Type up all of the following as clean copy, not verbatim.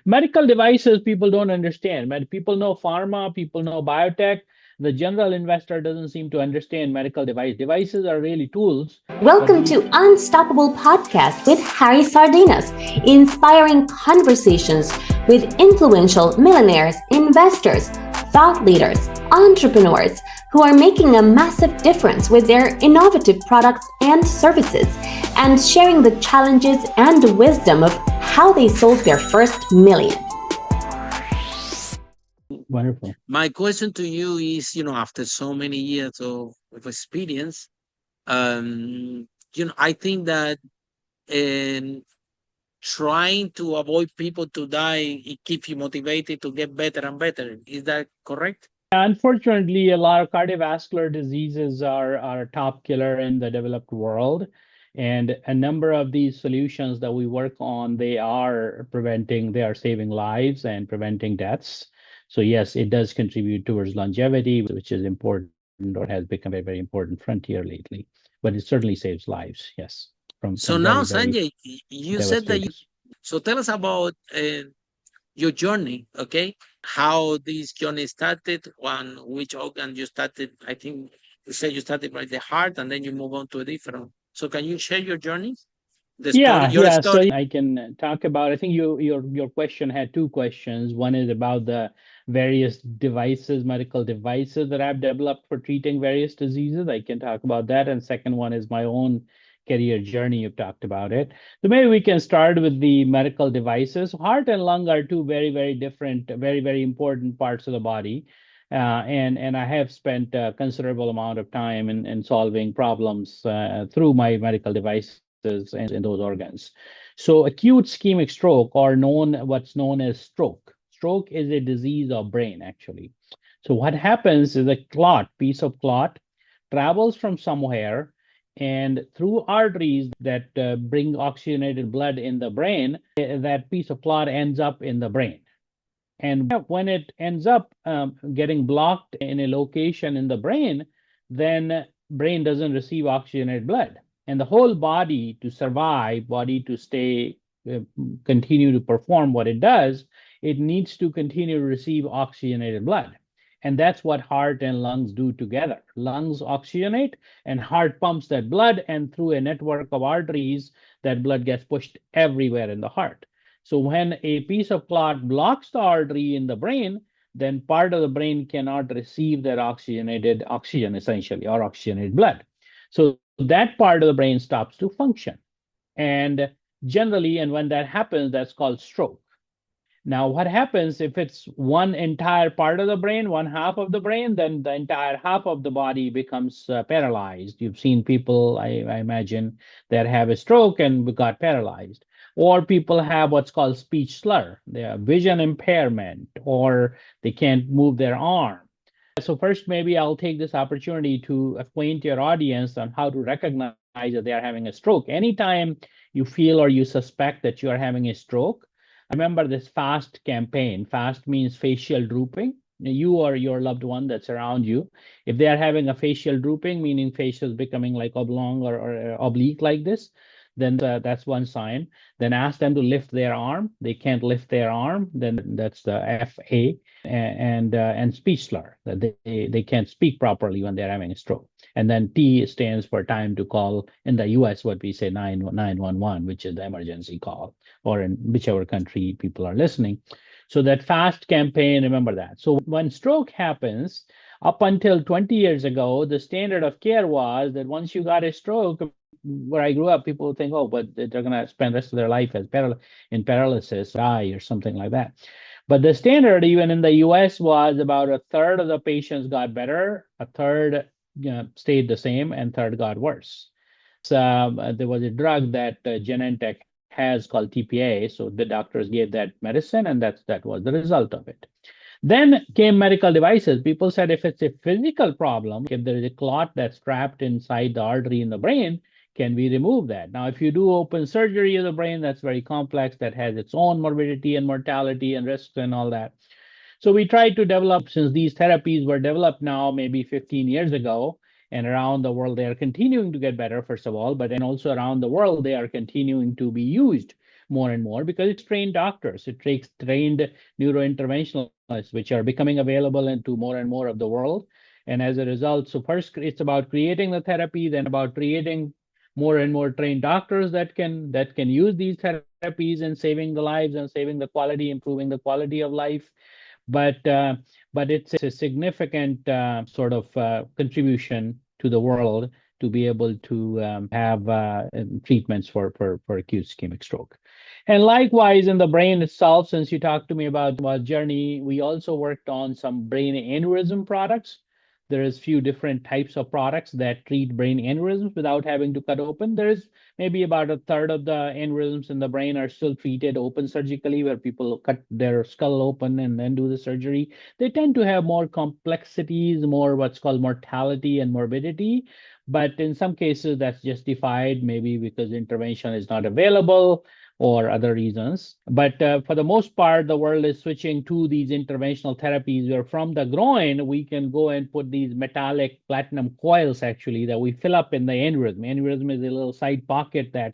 Medical devices, people don't understand. People know pharma, people know biotech. The general investor doesn't seem to understand medical device. Devices are really tools. Welcome to Unstoppable Podcast with Harry Sardinas, inspiring conversations with influential millionaires, investors, thought leaders, entrepreneurs who are making a massive difference with their innovative products and services, and sharing the challenges and the wisdom of how they sold their first million. Wonderful. My question to you is, after so many years of experience, I think that trying to avoid people to die, it keeps you motivated to get better and better. Is that correct? Unfortunately, a lot of cardiovascular diseases are a top killer in the developed world. And a number of these solutions that we work on, they are saving lives and preventing deaths. So yes, it does contribute towards longevity, which is important or has become a very important frontier lately. But it certainly saves lives, yes. So now, Sanjay, you said that so tell us about your journey, okay? How this journey started, which organ you started. I think you said you started by the heart and then you move on to a different. So can you share your journey? Story. So I can talk about, I think your question had two questions. One is about the various devices, medical devices that I've developed for treating various diseases. I can talk about that. And second one is my own career journey. You've talked about it. So maybe we can start with the medical devices. Heart and lung are two very, very different, very, very important parts of the body. And I have spent a considerable amount of time in solving problems through my medical devices and in those organs. So acute ischemic stroke, or what's known as stroke. Stroke is a disease of brain, actually. So what happens is a piece of clot travels from somewhere and through arteries that bring oxygenated blood in the brain, that piece of clot ends up in the brain. And when it ends up getting blocked in a location in the brain, then brain doesn't receive oxygenated blood. And the whole body to survive, body to stay, continue to perform what it does, it needs to continue to receive oxygenated blood. And that's what heart and lungs do together. Lungs oxygenate and heart pumps that blood, and through a network of arteries, that blood gets pushed everywhere in the heart. So when a piece of clot blocks the artery in the brain, then part of the brain cannot receive that oxygenated oxygen, essentially, or oxygenated blood. So that part of the brain stops to function. And generally, and when that happens, that's called stroke. Now, what happens if it's one entire part of the brain, one half of the brain, then the entire half of the body becomes paralyzed. You've seen people, I imagine, that have a stroke and got paralyzed. Or people have what's called speech slur. They have vision impairment, or they can't move their arm. So first, maybe I'll take this opportunity to acquaint your audience on how to recognize that they are having a stroke. Anytime you feel or you suspect that you are having a stroke, remember this FAST campaign. FAST means facial drooping. You or your loved one that's around you, if they are having a facial drooping, meaning facial becoming like oblong or oblique like this, then that's one sign. Then ask them to lift their arm. They can't lift their arm, then that's the FA. And speech slur, that they can't speak properly when they're having a stroke. And then T stands for time to call, in the US what we say 911, which is the emergency call, or in whichever country people are listening. So that FAST campaign, remember that. So when stroke happens, up until 20 years ago, the standard of care was that once you got a stroke, where I grew up, people think, oh, but they're going to spend the rest of their life as in paralysis, die, or something like that. But the standard, even in the US, was about a third of the patients got better, a third stayed the same, and third got worse. So there was a drug that Genentech has called TPA. So the doctors gave that medicine, and that was the result of it. Then came medical devices. People said if it's a physical problem, if there is a clot that's trapped inside the artery in the brain, can we remove that? Now, if you do open surgery of the brain, that's very complex. That has its own morbidity and mortality and risks and all that. So we tried to develop, since these therapies were developed now maybe 15 years ago, and around the world, they are continuing to get better, first of all, but then also around the world, they are continuing to be used. more and more because it's trained doctors. It takes trained neurointerventionalists, which are becoming available into more and more of the world. And as a result, so first it's about creating the therapy, then about creating more and more trained doctors that can use these therapies and saving the lives and saving the quality, improving the quality of life. But it's a significant sort of contribution to the world to be able to have treatments for acute ischemic stroke. And likewise, in the brain itself, since you talked to me about journey, we also worked on some brain aneurysm products. There is few different types of products that treat brain aneurysms without having to cut open. There is maybe about a third of the aneurysms in the brain are still treated open surgically, where people cut their skull open and then do the surgery. They tend to have more complexities, more what's called mortality and morbidity. But in some cases, that's justified, maybe because intervention is not available or other reasons. But for the most part, the world is switching to these interventional therapies where from the groin, we can go and put these metallic platinum coils actually that we fill up in the aneurysm. Aneurysm is a little side pocket that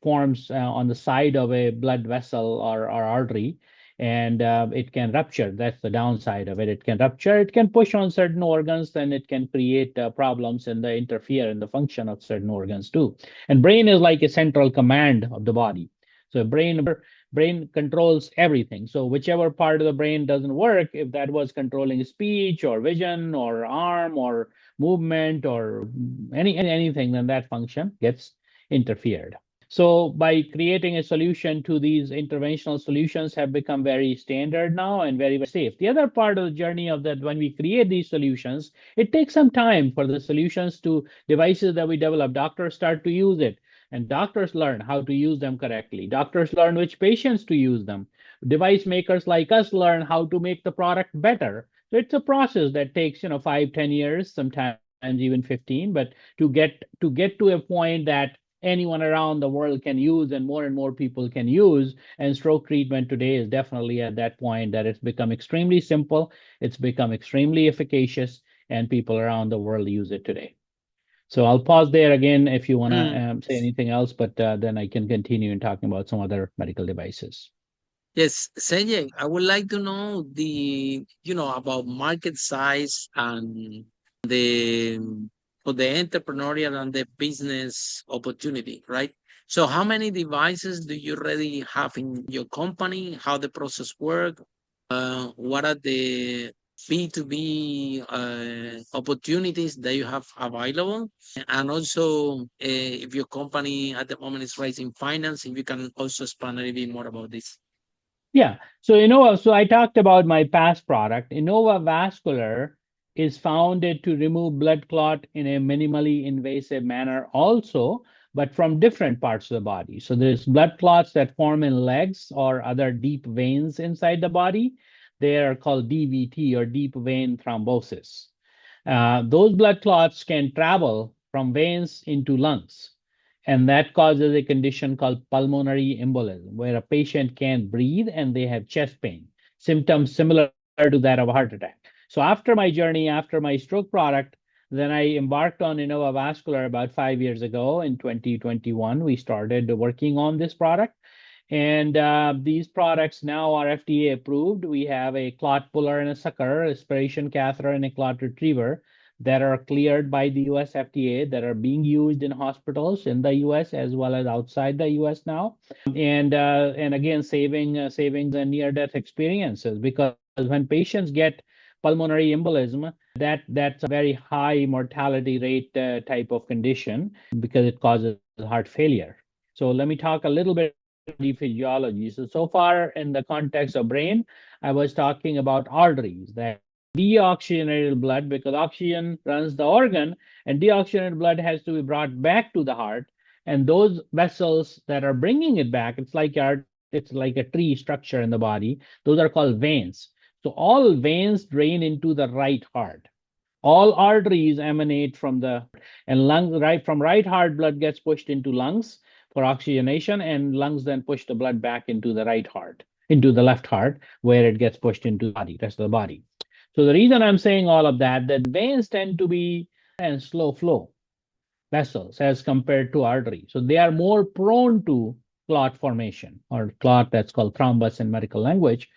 forms on the side of a blood vessel or artery. And it can rupture. That's the downside of it. It can rupture. It can push on certain organs, then it can create problems and interfere in the function of certain organs too. And brain is like a central command of the body. So brain controls everything. So whichever part of the brain doesn't work, if that was controlling speech or vision or arm or movement or anything, then that function gets interfered. So by creating a solution to these interventional solutions have become very standard now and very, very safe. The other part of the journey of that, when we create these solutions, it takes some time for the solutions to devices that we develop. Doctors start to use it. And doctors learn how to use them correctly. Doctors learn which patients to use them. Device makers like us learn how to make the product better. So it's a process that takes, 5, 10 years, sometimes even 15, but to get to a point that anyone around the world can use and more people can use. And stroke treatment today is definitely at that point that it's become extremely simple, it's become extremely efficacious, and people around the world use it today. So I'll pause there again if you want to say anything else, but then I can continue in talking about some other medical devices. Yes, Sanjay, I would like to know about market size and the for the entrepreneurial and the business opportunity, right? So how many devices do you already have in your company? How the process work? What are the B2B opportunities that you have available? And also, if your company at the moment is raising finance, if you can also expand a little bit more about this. Yeah. So I talked about my past product. Innova Vascular is founded to remove blood clot in a minimally invasive manner also, but from different parts of the body. So there's blood clots that form in legs or other deep veins inside the body. They are called DVT or deep vein thrombosis. Those blood clots can travel from veins into lungs. And that causes a condition called pulmonary embolism, where a patient can't breathe and they have chest pain, symptoms similar to that of a heart attack. So after my journey, after my stroke product, then I embarked on Innova Vascular about 5 years ago. In 2021, we started working on this product. And these products now are FDA approved. We have a clot puller and a sucker, aspiration catheter, and a clot retriever that are cleared by the US FDA that are being used in hospitals in the US as well as outside the US now. And again, saving the near-death experiences, because when patients get pulmonary embolism, that's a very high mortality rate type of condition because it causes heart failure. So let me talk a little bit about physiology. So far in the context of brain, I was talking about arteries that deoxygenated blood, because oxygen runs the organ, and deoxygenated blood has to be brought back to the heart. And those vessels that are bringing it back, it's like a tree structure in the body. Those are called veins. So all veins drain into the right heart. All arteries emanate from and lungs, right from right heart, blood gets pushed into lungs for oxygenation, and lungs then push the blood back into the right heart, into the left heart, where it gets pushed into the rest of the body. So the reason I'm saying all of that veins tend to be and slow flow vessels as compared to arteries. So they are more prone to clot formation, or clot, that's called thrombus in medical language.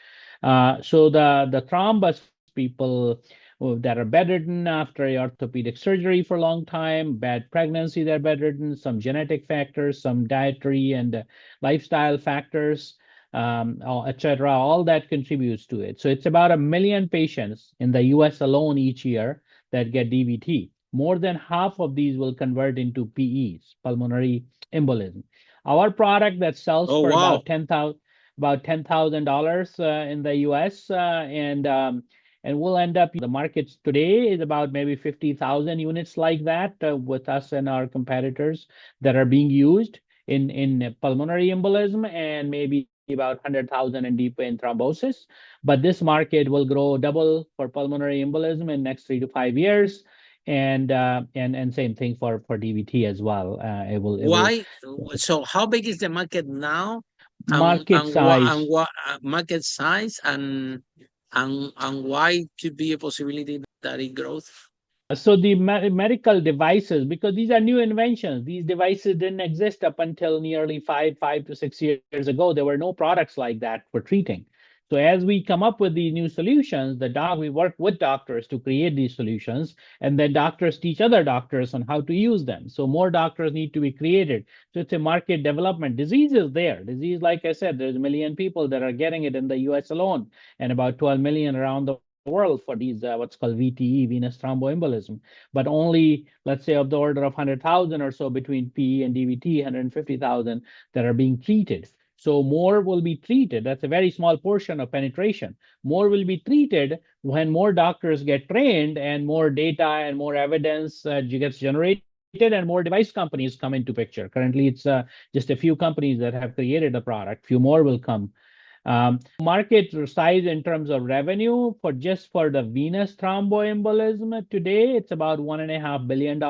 So the thrombus people that are bedridden after orthopedic surgery for a long time, bad pregnancy, they're bedridden, some genetic factors, some dietary and lifestyle factors, etc. All that contributes to it. So it's about 1 million patients in the US alone each year that get DVT. More than half of these will convert into PEs, pulmonary embolism. Our product that sells for about $10,000 in the US, and we'll end up, the markets today is about maybe 50,000 units like that with us and our competitors that are being used in pulmonary embolism, and maybe about 100,000 in deep vein thrombosis. But this market will grow double for pulmonary embolism in next 3 to 5 years. And same thing for DVT as well. Why? So how big is the market now? Market size. Market size, and why could be a possibility that it grows? So the medical devices, because these are new inventions, these devices didn't exist up until nearly 5 to 6 years ago. There were no products like that for treating. So as we come up with these new solutions, we work with doctors to create these solutions, and then doctors teach other doctors on how to use them. So more doctors need to be created. So it's a market development. Disease is there. Disease, like I said, there's 1 million people that are getting it in the US alone, and about 12 million around the world for these what's called VTE, venous thromboembolism. But only, let's say, of the order of 100,000 or so between PE and DVT, 150,000 that are being treated. So more will be treated. That's a very small portion of penetration. More will be treated when more doctors get trained and more data and more evidence gets generated, and more device companies come into picture. Currently, it's just a few companies that have created the product. Few more will come. Market size in terms of revenue for the venous thromboembolism today, it's about $1.5 billion.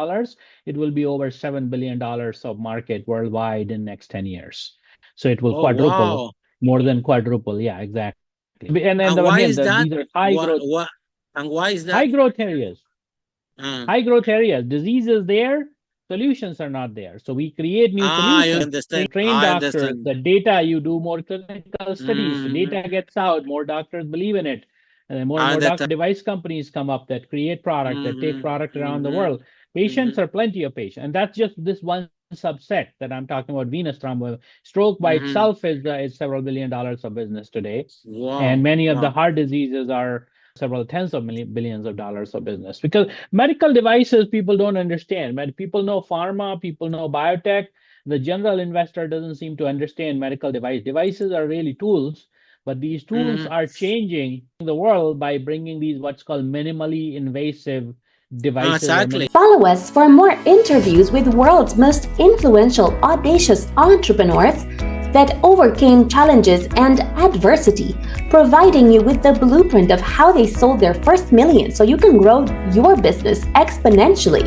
It will be over $7 billion of market worldwide in next 10 years. So it will quadruple, more than quadruple. Yeah, exactly. And why is that? These are high growth. And why is that? High growth areas. High growth areas. Disease is there. Solutions are not there. So we create new solutions. Train doctors. The data, you do more clinical studies. The data gets out. More doctors believe in it. And more device companies come up that create product, that take product around the world. Patients are plenty of patients. And that's just this one subset that I'm talking about, venous thromboembolism. Stroke by itself is several $billion of business today. And many of the heart diseases are several tens of billions of dollars of business, because medical devices people don't understand. People know pharma, people know biotech. The general investor doesn't seem to understand medical devices are really tools, but these tools are changing the world by bringing these what's called minimally invasive devices. Exactly. Follow us for more interviews with world's most influential, audacious entrepreneurs that overcame challenges and adversity, providing you with the blueprint of how they sold their first million so you can grow your business exponentially.